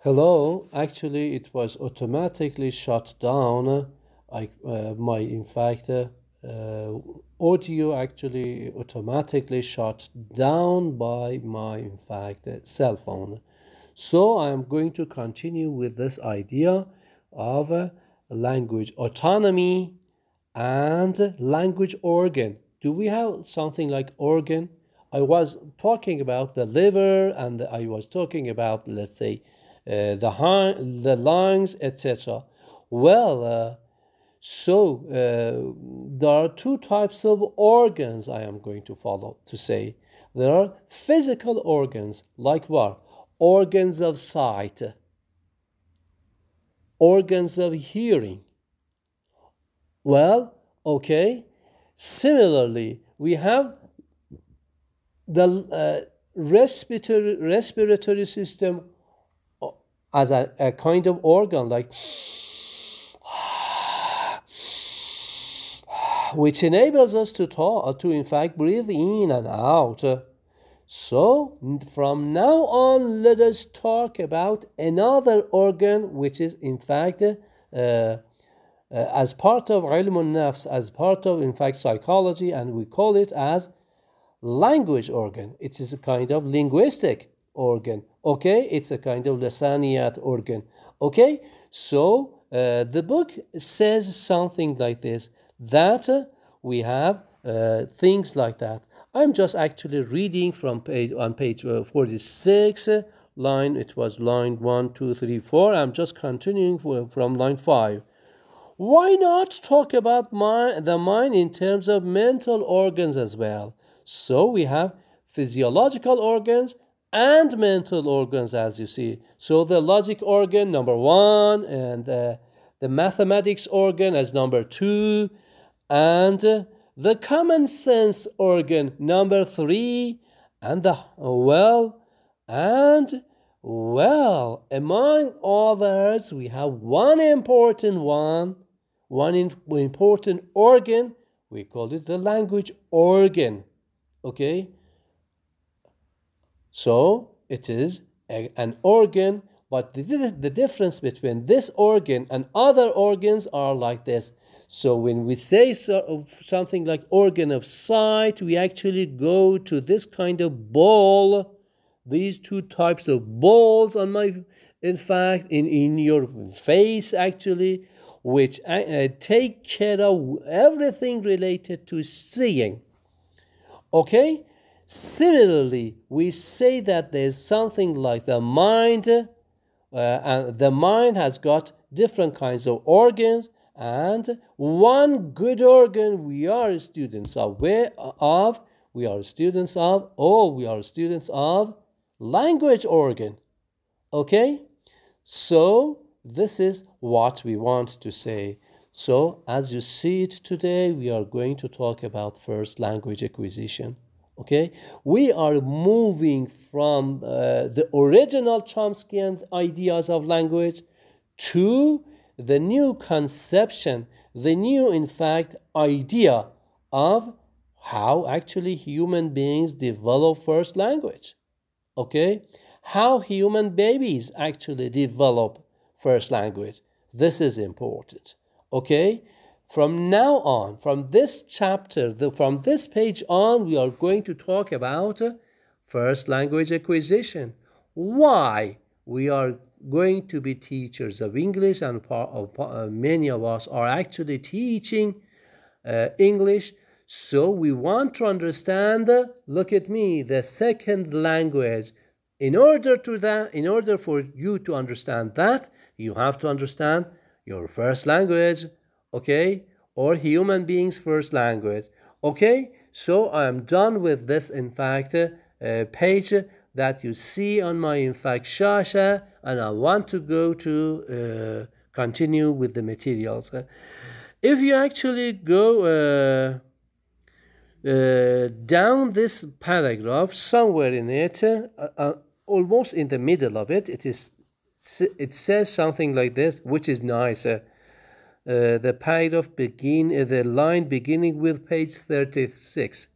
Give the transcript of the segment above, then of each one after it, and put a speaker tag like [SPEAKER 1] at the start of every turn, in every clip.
[SPEAKER 1] Hello, actually it was automatically shut down. In fact, audio actually automatically shut down by my, in fact, cell phone. So I'm going to continue with this idea of language autonomy and language organ. Do we have something like organ? I was talking about the liver and I was talking about, let's say, the lungs, etc. Well, there are two types of organs I am going to follow to say. There are physical organs, like what? Organs of sight, organs of hearing. Well, okay. Similarly, we have the respiratory system as a kind of organ, like which enables us to talk, to in fact breathe in and out. So from now on, let us talk about another organ, which is in fact as part of ilm al-nafs, as part of in fact psychology, and we call it as language organ. It is a kind of linguistic organ. Okay, it's a kind of lisaniyat organ. Okay, so the book says something like this, that we have things like that. I'm just actually reading from page 46, it was line 1, 2, 3, 4. I'm just continuing from line 5. Why not talk about the mind in terms of mental organs as well? So we have physiological organs and mental organs, as you see. So the logic organ, number 1, and the mathematics organ as number 2, and the common sense organ, number 3, and among others, we have one important organ. We call it the language organ. Okay, so it is an organ, but the difference between this organ and other organs are like this. So when we say something like organ of sight, we actually go to this kind of ball, these two types of balls on my, in fact, in your face actually, which take care of everything related to seeing. Okay? Similarly, we say that there's something like the mind, and the mind has got different kinds of organs, and one good organ we are students of. We are students of language organ. Okay? So this is what we want to say. So as you see it today, we are going to talk about first language acquisition. Okay, we are moving from the original Chomskyan ideas of language to the new conception, the new, in fact, idea of how actually human beings develop first language. Okay, how human babies actually develop first language. This is important. Okay, from now on, from this chapter, from this page on, we are going to talk about first language acquisition. Why? We are going to be teachers of English, and many of us are actually teaching English. So we want to understand, look at me, the second language. In order for you to understand that, you have to understand your first language, okay, or human beings' first language. Okay, so I am done with this, in fact, page that you see on my, in fact, shasha, and I want to go to continue with the materials. If you actually go down this paragraph, somewhere in it, almost in the middle of it, it says something like this, which is nice. The paragraph the line beginning with page 36.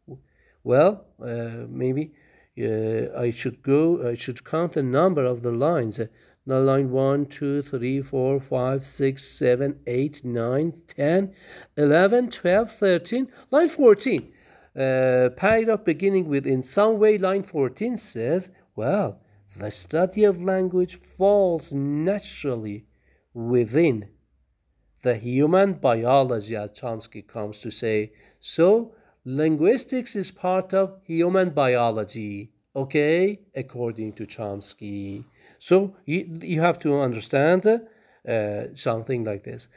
[SPEAKER 1] Well, maybe I should count the number of the lines. Now line 1, 2, 3, 4, 5, 6, 7, 8, 9, 10, 11, 12, 13, line 14. Paragraph beginning with in some way, line 14 says, well, the study of language falls naturally within the human biology, as Chomsky comes to say. So, linguistics is part of human biology, okay, according to Chomsky. So, you have to understand something like this.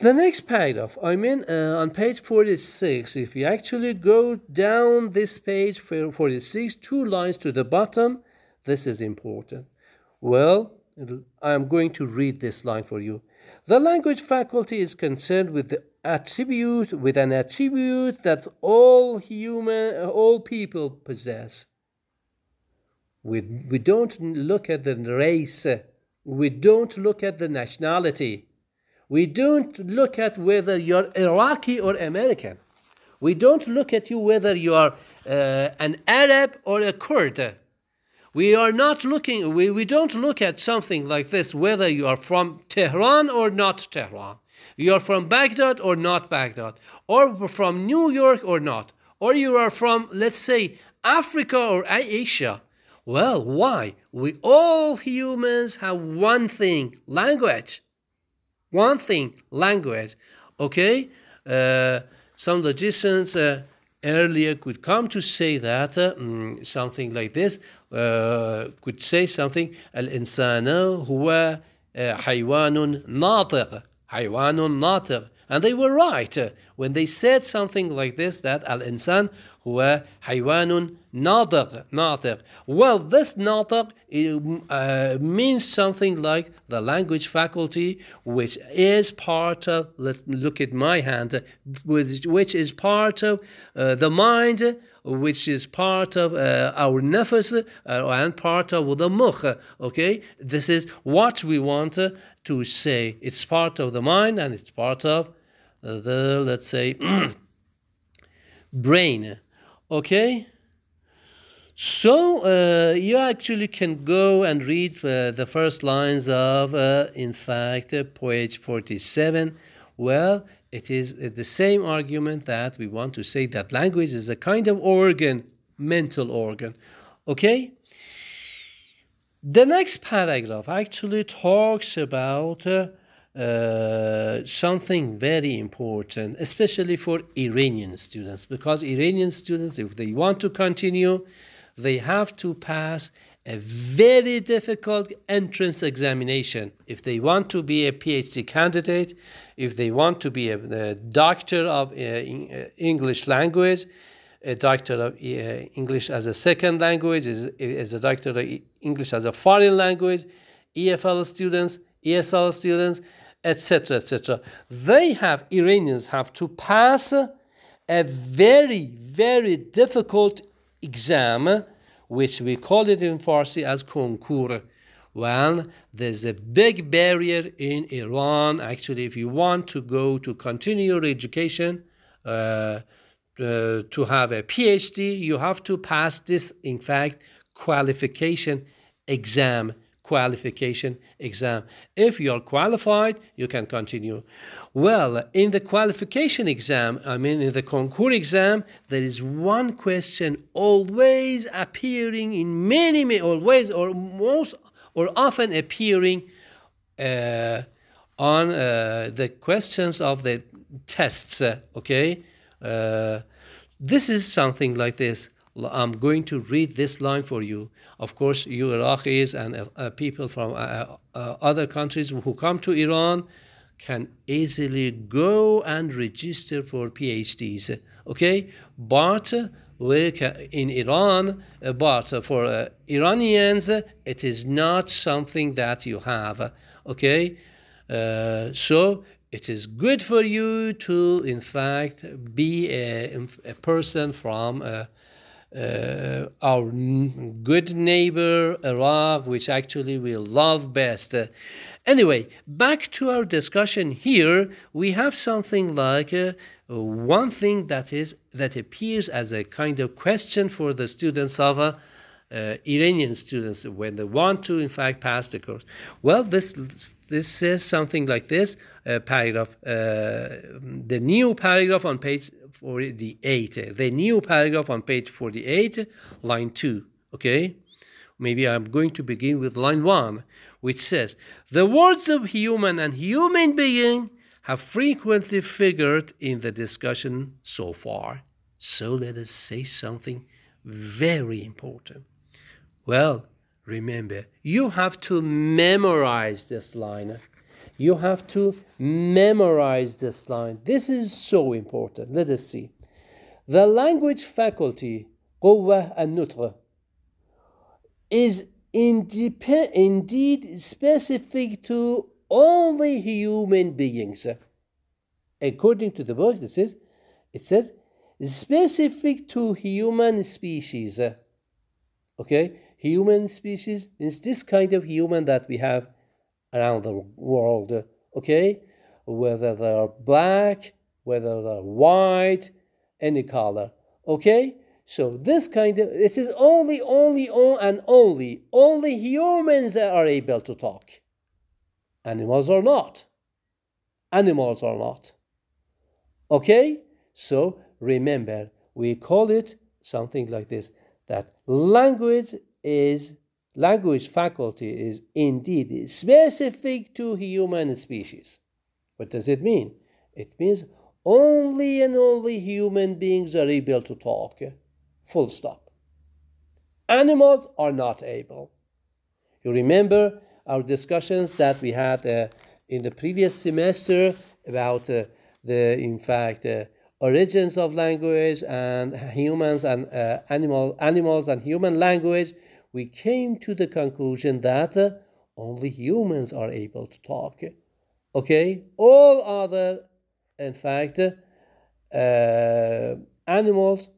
[SPEAKER 1] The next paragraph, on page 46, if you actually go down this page, 46, 2 lines to the bottom, this is important. Well, I'm going to read this line for you. The language faculty is concerned with an attribute that all people possess. We don't look at the race. We don't look at the nationality. We don't look at whether you're Iraqi or American. We don't look at you whether you are an Arab or a Kurd. We don't look at something like this, whether you are from Tehran or not Tehran. You are from Baghdad or not Baghdad, or from New York or not, or you are from, let's say, Africa or Asia. Well, why? We all humans have one thing, language. One thing, language. Okay? Some logicians earlier could come to say that something like this, could say something, الإنسان هو حيوان ناطق, حيوان ناطق. And they were right when they said something like this, that الإنسان هو حيوان ناطق. Well, this ناطق means something like the language faculty, which is part of, let's look at my hand, which is part of the mind, which is part of our nafs and part of the mukh. Okay, this is what we want to say. It's part of the mind and it's part of the, let's say, brain. Okay, so you actually can go and read the first lines of, in fact, page 47. Well, it is the same argument that we want to say that language is a kind of organ, mental organ. Okay? The next paragraph actually talks about something very important, especially for Iranian students, because Iranian students, if they want to continue, they have to pass a very difficult entrance examination. If they want to be a PhD candidate, if they want to be a doctor of English language, a doctor of English as a second language, is a doctor of English as a foreign language, EFL students, ESL students, etc., etc. Iranians have to pass a very, very difficult exam, which we call it in Farsi as concours. Well, there's a big barrier in Iran. Actually, if you want to go to continue your education, to have a PhD, you have to pass this, in fact, qualification exam. If you are qualified, you can continue. Well, in the qualification exam, in the concours exam, there is one question always appearing in many always or most or often appearing on the questions of the tests. Okay, this is something like this. I'm going to read this line for you. Of course, you Iraqis and people from other countries who come to Iran can easily go and register for PhDs. Okay, but in Iran, but for Iranians, it is not something that you have. Okay, so it is good for you to, in fact, be a person from our good neighbor Iraq, which actually we love best. Anyway, back to our discussion here. We have something like one thing that appears as a kind of question for the students of Iranian students when they want to, in fact, pass the course. Well, this says something like this paragraph, the new paragraph on page 48, the new paragraph on page 48, line 2, okay? Maybe I'm going to begin with line 1, which says, the words of human and human being have frequently figured in the discussion so far. So let us say something very important. Well, remember, you have to memorize this line. You have to memorize this line. This is so important. Let us see. The language faculty, قوة النطق, is indeed specific to only human beings. According to the book, it says specific to human species. Okay, human species is this kind of human that we have around the world. Okay, whether they are black, whether they're white, any color. Okay, so this kind of, it is only humans that are able to talk. Animals are not. Animals are not. Okay, so remember, we call it something like this, that language faculty is indeed specific to human species. What does it mean? It means only and only human beings are able to talk. Full stop. Animals are not able. You remember our discussions that we had in the previous semester about origins of language and humans and animals and human language. We came to the conclusion that only humans are able to talk. Okay, all other, in fact, animals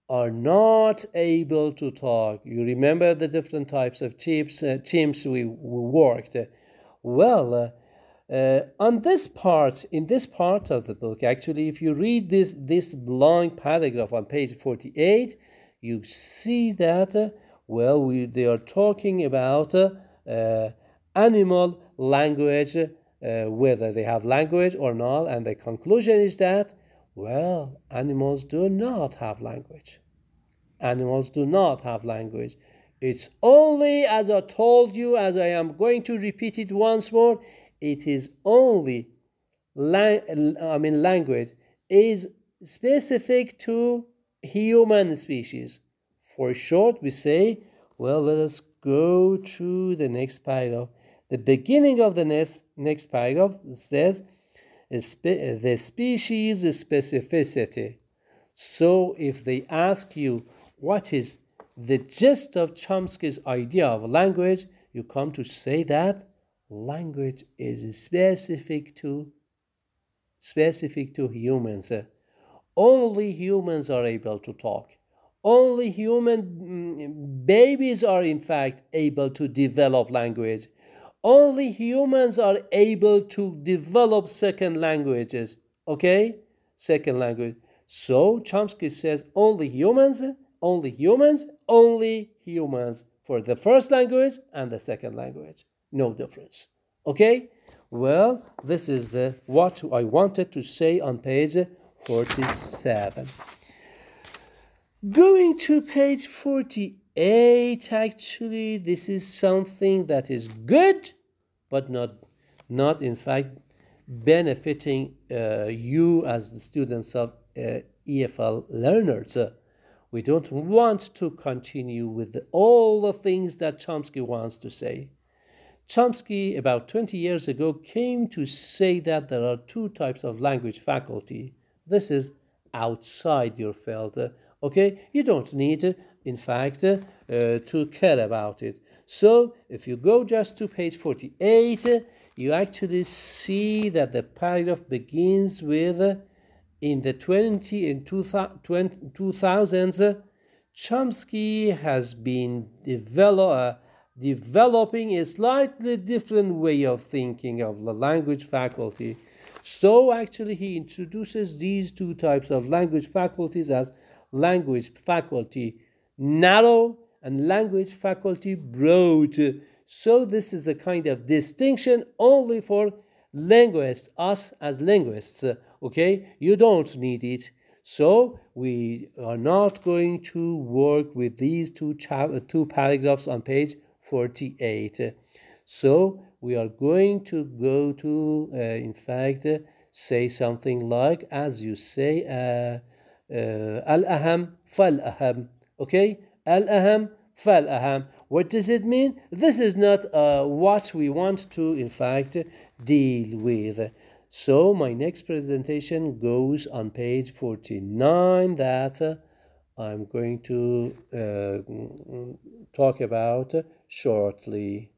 [SPEAKER 1] are not able to talk. You remember the different types of chimps we worked. Well, in this part of the book, actually, if you read this long paragraph on page 48, you see that, they are talking about animal language, whether they have language or not, and the conclusion is that, animals do not have language. Animals do not have language. It's only, as I told you, as I am going to repeat it once more, it is only language is specific to human species. For short, we say, let us go to the next paragraph. The beginning of the next paragraph says, the species specificity. So if they ask you what is the gist of Chomsky's idea of language, you come to say that language is specific to humans. Only humans are able to talk. Only human babies are in fact able to develop language. Only humans are able to develop second languages. Okay? Second language. So Chomsky says only humans for the first language and the second language. No difference. Okay? Well, this is what I wanted to say on page 47. Going to page 48, actually, this is something that is good, but not in fact benefiting you as the students of EFL learners. We don't want to continue with all the things that Chomsky wants to say. Chomsky, about 20 years ago, came to say that there are two types of language faculty. This is outside your field. Okay, you don't need, in fact, to care about it. So, if you go just to page 48, you actually see that the paragraph begins with, in the 2000s, Chomsky has been developing a slightly different way of thinking of the language faculty. So, actually, he introduces these two types of language faculties as language faculty narrow and language faculty broad. So this is a kind of distinction only for linguists, us as linguists. Okay, you don't need it. So we are not going to work with these two paragraphs on page 48. So we are going to go to, in fact, say something like, as you say, al-aham fal-aham. Okay, al-aham fal-aham. What does it mean? This is not what we want to, in fact, deal with. So my next presentation goes on page 49 that I'm going to talk about shortly.